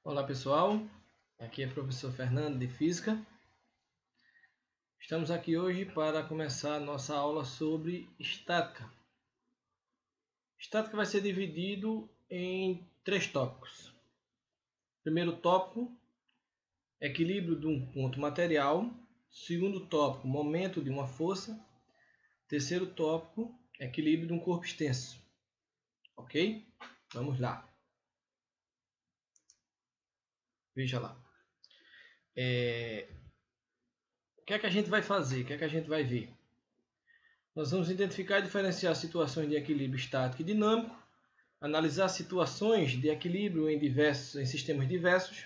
Olá pessoal, aqui é o professor Fernando de Física. Estamos aqui hoje para começar a nossa aula sobre estática. Estática vai ser dividido em 3 tópicos. Primeiro tópico, equilíbrio de um ponto material. Segundo tópico, momento de uma força. Terceiro tópico, equilíbrio de um corpo extenso. Ok? Vamos lá. Veja lá. O que é que a gente vai fazer? O que é que a gente vai ver? Nós vamos identificar e diferenciar situações de equilíbrio estático e dinâmico, analisar situações de equilíbrio em sistemas diversos,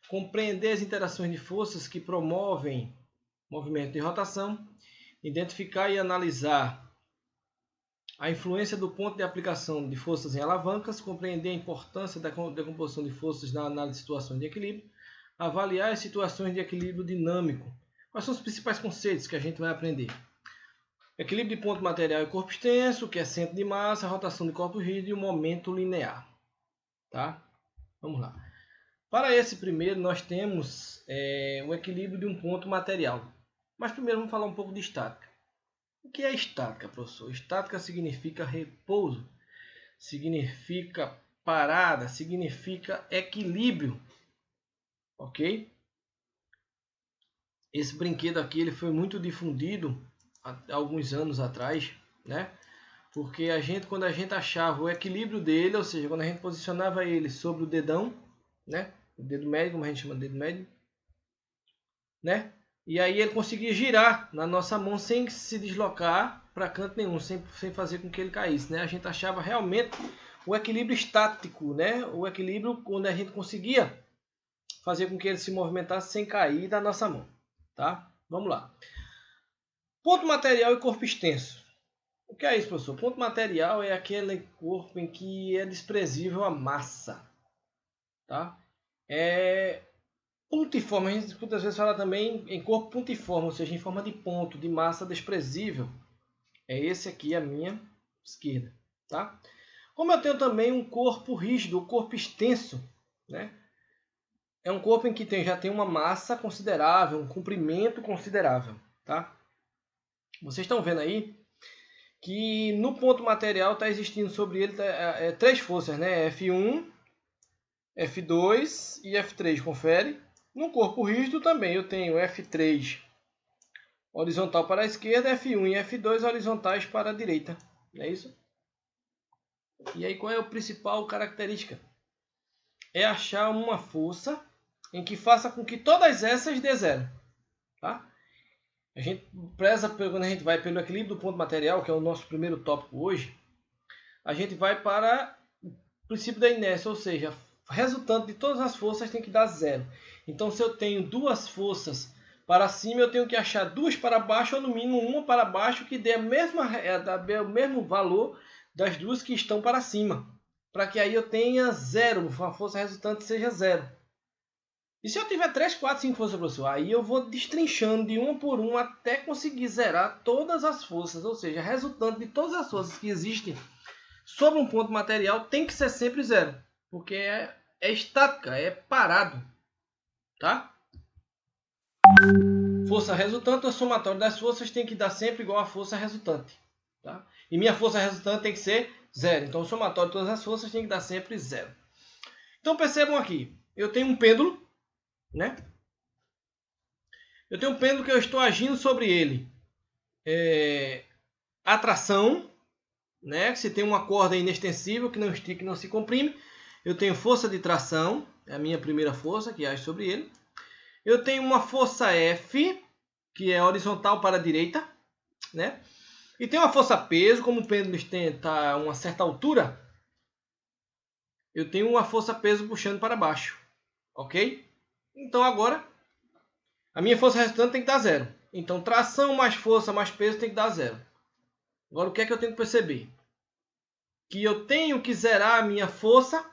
compreender as interações de forças que promovem movimento de rotação, identificar e analisar a influência do ponto de aplicação de forças em alavancas, compreender a importância da decomposição de forças na análise de situações de equilíbrio, avaliar as situações de equilíbrio dinâmico. Quais são os principais conceitos que a gente vai aprender? Equilíbrio de ponto material e corpo extenso, que é centro de massa, rotação de corpo rígido e o momento linear. Tá? Vamos lá. Para esse primeiro, nós temos o equilíbrio de um ponto material. Mas primeiro vamos falar um pouco de estática. O que é estática, professor? Estática significa repouso, significa parada, significa equilíbrio. Ok? Esse brinquedo aqui ele foi muito difundido há alguns anos atrás, né? Porque quando a gente achava o equilíbrio dele, ou seja, quando a gente posicionava ele sobre o dedão, né? O dedo médio, como a gente chama de dedo médio, né? E aí ele conseguia girar na nossa mão sem se deslocar para canto nenhum, sem fazer com que ele caísse, né? A gente achava realmente o equilíbrio estático, né? O equilíbrio quando a gente conseguia fazer com que ele se movimentasse sem cair da nossa mão, tá? Vamos lá. Ponto material e corpo extenso. O que é isso, professor? Ponto material é aquele corpo em que é desprezível a massa. Tá? É pontiforme. A gente muitas vezes fala também em corpo pontiforme, ou seja, em forma de ponto, de massa desprezível. É esse aqui a minha esquerda. Tá? Como eu tenho também um corpo rígido, um corpo extenso, né? É um corpo em que já tem uma massa considerável, um comprimento considerável. Tá? Vocês estão vendo aí que no ponto material está existindo sobre ele 3 forças, né? F1, F2 e F3, confere. No corpo rígido também eu tenho F3 horizontal para a esquerda, F1 e F2 horizontais para a direita. Não é isso? E aí qual é a principal característica? É achar uma força em que faça com que todas essas dê zero. Tá? A gente preza, quando a gente vai pelo equilíbrio do ponto material, que é o nosso primeiro tópico hoje, a gente vai para o princípio da inércia, ou seja, resultante de todas as forças tem que dar zero. Então, se eu tenho duas forças para cima, eu tenho que achar duas para baixo, ou no mínimo uma para baixo, que dê o mesmo valor das duas que estão para cima. Para que aí eu tenha zero, a força resultante seja zero. E se eu tiver 3, 4, 5 forças, professor, aí eu vou destrinchando de uma por uma até conseguir zerar todas as forças. Ou seja, a resultante de todas as forças que existem sobre um ponto material tem que ser sempre zero. Porque é estática, é parado. Tá? Força resultante, o somatório das forças tem que dar sempre igual à força resultante. Tá? E minha força resultante tem que ser zero. Então o somatório de todas as forças tem que dar sempre zero. Então percebam aqui, eu tenho um pêndulo, né? Eu tenho um pêndulo que eu estou agindo sobre ele. Atração, né? Se tem uma corda inextensível que não estica e não se comprime. Eu tenho força de tração, é a minha primeira força que age sobre ele. Eu tenho uma força F, que é horizontal para a direita, né? E tem uma força peso, como o pêndulo está a uma certa altura, eu tenho uma força peso puxando para baixo, ok? Então agora, a minha força resultante tem que dar zero. Então tração mais força mais peso tem que dar zero. Agora o que é que eu tenho que perceber? Que eu tenho que zerar a minha força,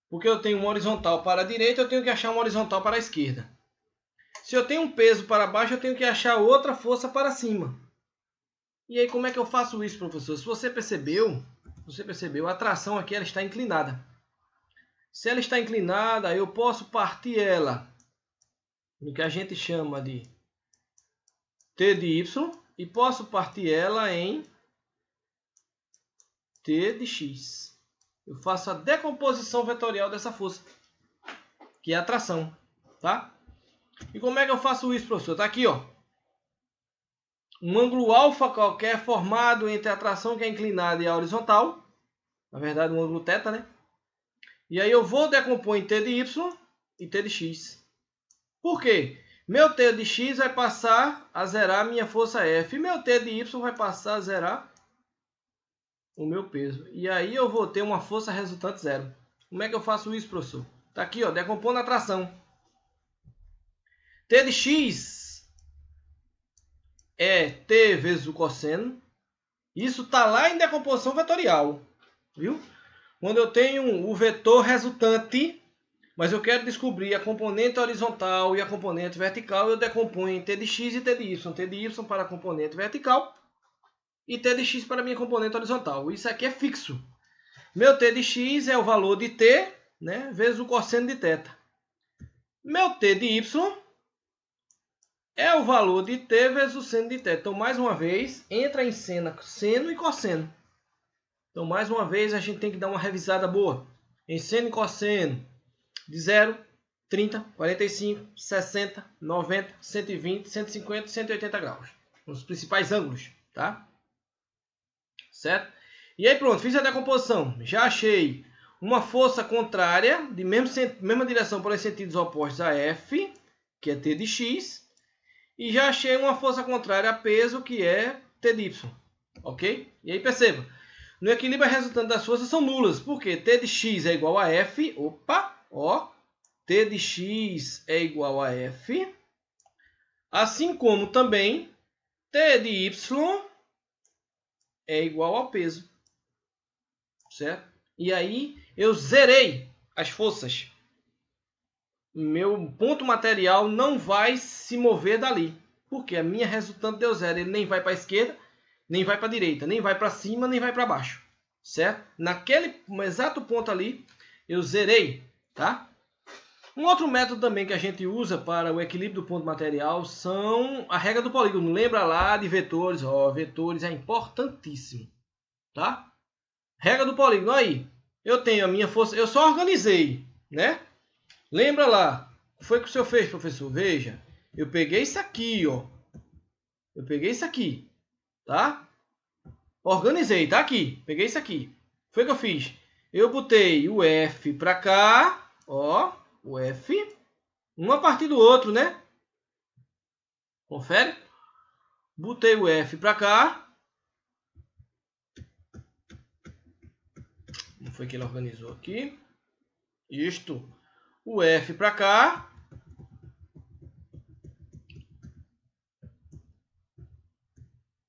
porque eu tenho uma horizontal para a direita, eu tenho que achar uma horizontal para a esquerda. Se eu tenho um peso para baixo, eu tenho que achar outra força para cima. E aí como é que eu faço isso, professor? Se você percebeu, a tração aqui ela está inclinada. Se ela está inclinada, eu posso partir ela no que a gente chama de t de y e posso partir ela em t de x. Eu faço a decomposição vetorial dessa força, que é a tração, tá? E como é que eu faço isso, professor? Tá aqui, ó. Um ângulo alfa qualquer formado entre a tração que é inclinada e a horizontal. Na verdade, um ângulo θ, né? E aí eu vou decompor em t de y e t de x. Por quê? Meu t de x vai passar a zerar a minha força F. E meu t de y vai passar a zerar o meu peso. E aí eu vou ter uma força resultante zero. Como é que eu faço isso, professor? Tá aqui, ó, decompondo a tração. T de x é t vezes o cosseno. Isso está lá em decomposição vetorial. Viu? Quando eu tenho o vetor resultante, mas eu quero descobrir a componente horizontal e a componente vertical, eu decomponho em t de x e t de y. T de y para a componente vertical e t de x para a minha componente horizontal. Isso aqui é fixo. Meu t de x é o valor de t, né, vezes o cosseno de θ. Meu t de y é o valor de t vezes o seno de θ. Então, mais uma vez, entra em cena seno e cosseno. Então, mais uma vez, a gente tem que dar uma revisada boa. Em seno e cosseno de 0, 30, 45, 60, 90, 120, 150 e 180 graus. Os principais ângulos, tá? Certo? E aí pronto, fiz a decomposição. Já achei uma força contrária, de mesma direção, porém sentidos opostos a F, que é t de x. E já achei uma força contrária a peso, que é t de y. Ok? E aí perceba, no equilíbrio a resultante das forças são nulas. Por quê? T de x é igual a F. Opa! Ó. T de x é igual a F. Assim como também T de y é igual ao peso. Certo? E aí eu zerei as forças. Meu ponto material não vai se mover dali. Porque a minha resultante deu zero. Ele nem vai para a esquerda, nem vai para a direita, nem vai para cima, nem vai para baixo. Certo? Naquele exato ponto ali, eu zerei. Tá? Um outro método também que a gente usa para o equilíbrio do ponto material são a regra do polígono. Lembra lá de vetores? Ó, vetores é importantíssimo. Tá? Regra do polígono. Aí, eu tenho a minha força. Eu só organizei, né? Lembra lá. O que foi que o senhor fez, professor? Veja. Eu peguei isso aqui, ó. Eu peguei isso aqui. Tá? Organizei, tá aqui. Peguei isso aqui. O que foi que eu fiz? Eu botei o F para cá, ó. O F. Um a partir do outro, né? Confere. Botei o F para cá. Como foi que ele organizou aqui? Isto. O F para cá.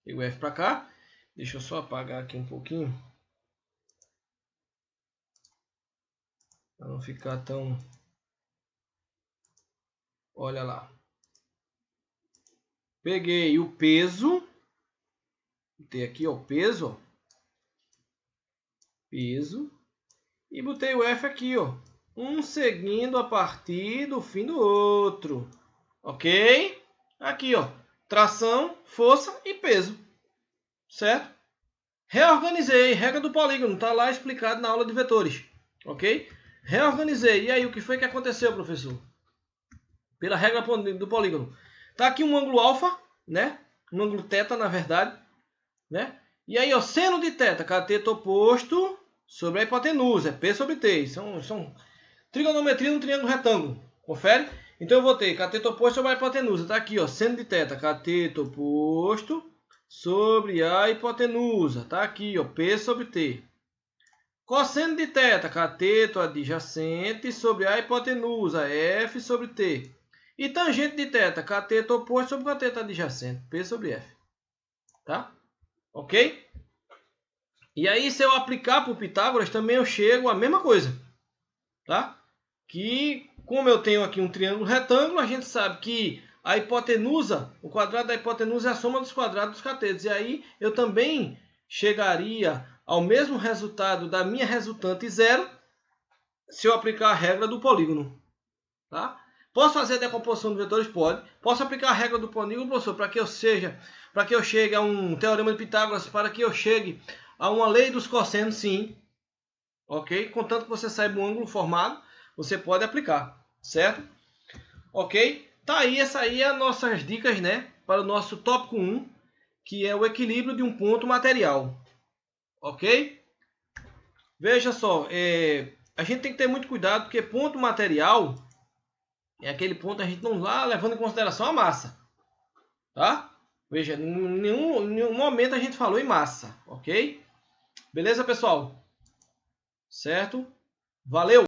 E o F para cá. Deixa eu só apagar aqui um pouquinho. Para não ficar tão... Olha lá. Peguei o peso. Botei aqui ó, o peso. Ó. Peso. E botei o F aqui, ó. Um seguindo a partir do fim do outro. Ok? Aqui, ó. Tração, força e peso. Certo? Reorganizei. Regra do polígono. Está lá explicado na aula de vetores. Ok? Reorganizei. E aí, o que foi que aconteceu, professor? Pela regra do polígono. Está aqui um ângulo alfa, né? Um ângulo θ, na verdade. Né? E aí, ó, seno de θ, cateto oposto sobre a hipotenusa. É P sobre T. São trigonometria no triângulo retângulo. Confere? Então, eu vou ter cateto oposto sobre a hipotenusa. Está aqui, ó, seno de θ, cateto oposto sobre a hipotenusa. Está aqui, ó, P sobre T. Cosseno de θ, cateto adjacente sobre a hipotenusa, F sobre T. E tangente de θ, cateto oposto sobre cateto adjacente, P sobre F. Tá? Ok? E aí, se eu aplicar para o Pitágoras, também eu chego à mesma coisa. Tá? Que, como eu tenho aqui um triângulo retângulo, a gente sabe que a hipotenusa, o quadrado da hipotenusa é a soma dos quadrados dos catetos. E aí, eu também chegaria ao mesmo resultado da minha resultante zero se eu aplicar a regra do polígono. Tá? Posso fazer a decomposição de vetores? Pode. Posso aplicar a regra do polígono, professor, para que eu chegue a um teorema de Pitágoras, para que eu chegue a uma lei dos cossenos? Sim. Ok? Contanto que você saiba o ângulo formado, você pode aplicar, certo? Ok? Tá aí, essa aí é as nossas dicas, né? Para o nosso tópico 1, que é o equilíbrio de um ponto material. Ok? Veja só, a gente tem que ter muito cuidado, porque ponto material é aquele ponto que a gente não está levando em consideração a massa. Tá? Veja, em nenhum momento a gente falou em massa, ok? Beleza, pessoal? Certo? Valeu!